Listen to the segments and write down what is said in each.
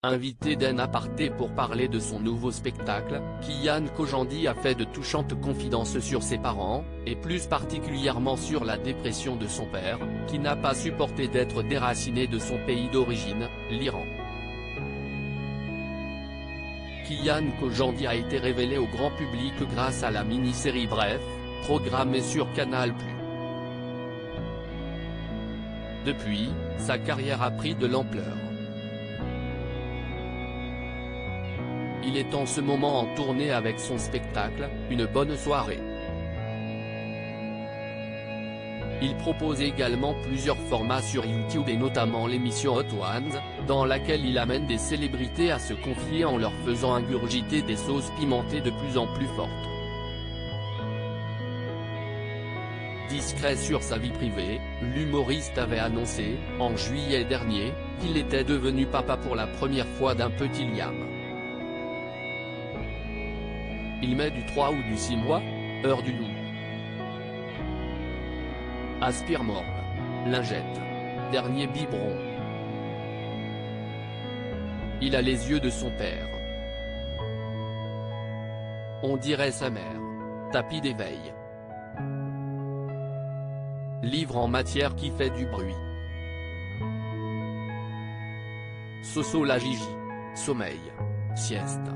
Invité d'En Aparté pour parler de son nouveau spectacle, Kian Kojandi a fait de touchantes confidences sur ses parents, et plus particulièrement sur la dépression de son père, qui n'a pas supporté d'être déraciné de son pays d'origine, l'Iran. Kian Kojandi a été révélé au grand public grâce à la mini-série Bref, programmée sur Canal+. Depuis, sa carrière a pris de l'ampleur. Il est en ce moment en tournée avec son spectacle, Une bonne soirée. Il propose également plusieurs formats sur YouTube et notamment l'émission Hot Ones, dans laquelle il amène des célébrités à se confier en leur faisant ingurgiter des sauces pimentées de plus en plus fortes. Discret sur sa vie privée, l'humoriste avait annoncé, en juillet dernier, qu'il était devenu papa pour la première fois d'un petit Liam. Il met du 3 ou du 6 mois, heure du loup. Aspire morve, lingette, dernier biberon. Il a les yeux de son père. On dirait sa mère. Tapis d'éveil. Livre en matière qui fait du bruit. Soso la Gigi. Sommeil. Sieste.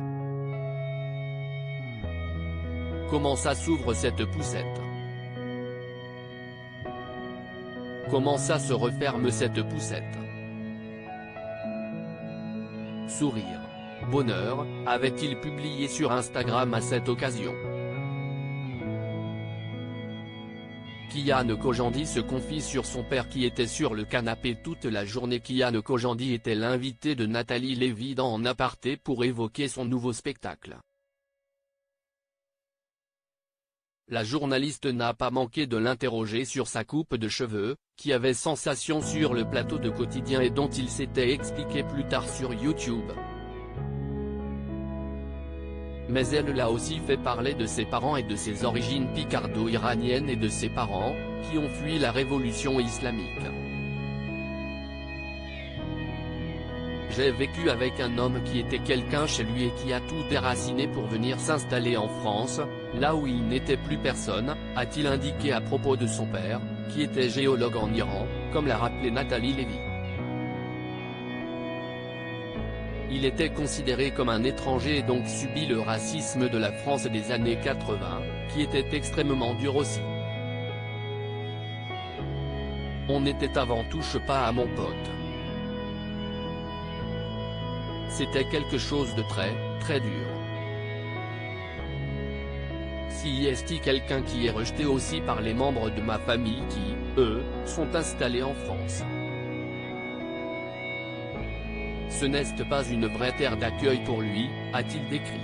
Comment ça s'ouvre cette poussette? Comment ça se referme cette poussette? Sourire. Bonheur, avait-il publié sur Instagram à cette occasion. Kian Kojandi se confie sur son père qui était sur le canapé toute la journée. Kian Kojandi était l'invité de Nathalie Lévy dans En Aparté pour évoquer son nouveau spectacle. La journaliste n'a pas manqué de l'interroger sur sa coupe de cheveux, qui avait sensation sur le plateau de Quotidien et dont il s'était expliqué plus tard sur YouTube. Mais elle l'a aussi fait parler de ses parents et de ses origines picardo-iraniennes et de ses parents, qui ont fui la révolution islamique. J'ai vécu avec un homme qui était quelqu'un chez lui et qui a tout déraciné pour venir s'installer en France, là où il n'était plus personne, a-t-il indiqué à propos de son père, qui était géologue en Iran, comme l'a rappelé Nathalie Lévy. Il était considéré comme un étranger et donc subit le racisme de la France des années 80, qui était extrêmement dur aussi. On n'était avant touche pas à mon pote. C'était quelque chose de très, très dur. Si est quelqu'un qui est rejeté aussi par les membres de ma famille qui, eux, sont installés en France. Ce n'est pas une vraie terre d'accueil pour lui, a-t-il décrit.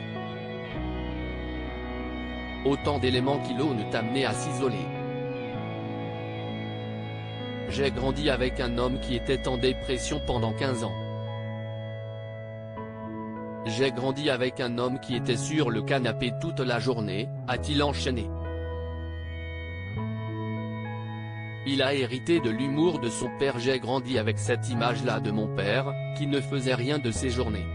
Autant d'éléments qui l'ont amené à s'isoler. J'ai grandi avec un homme qui était en dépression pendant 15 ans. J'ai grandi avec un homme qui était sur le canapé toute la journée, a-t-il enchaîné. Il a hérité de l'humour de son père. J'ai grandi avec cette image-là de mon père, qui ne faisait rien de ses journées.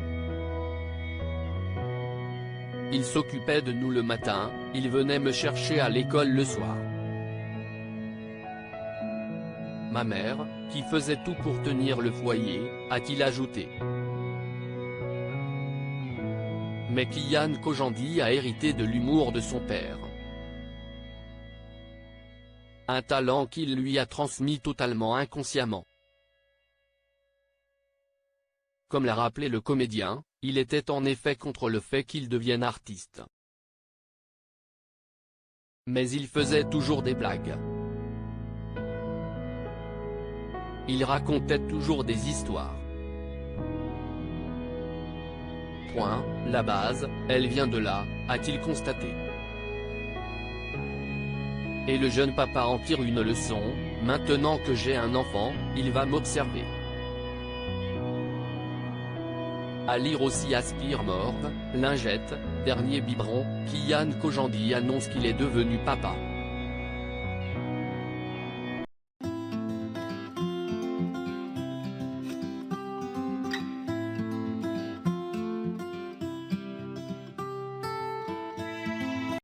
Il s'occupait de nous le matin, il venait me chercher à l'école le soir. Ma mère, qui faisait tout pour tenir le foyer, a-t-il ajouté. Mais Kian Kojandi a hérité de l'humour de son père. Un talent qu'il lui a transmis totalement inconsciemment. Comme l'a rappelé le comédien, il était en effet contre le fait qu'il devienne artiste. Mais il faisait toujours des blagues. Il racontait toujours des histoires. Point, la base, elle vient de là, a-t-il constaté. Et le jeune papa en tire une leçon, maintenant que j'ai un enfant, il va m'observer. À lire aussi Aspire morve, lingette, dernier biberon, Kian Kojandi annonce qu'il est devenu papa.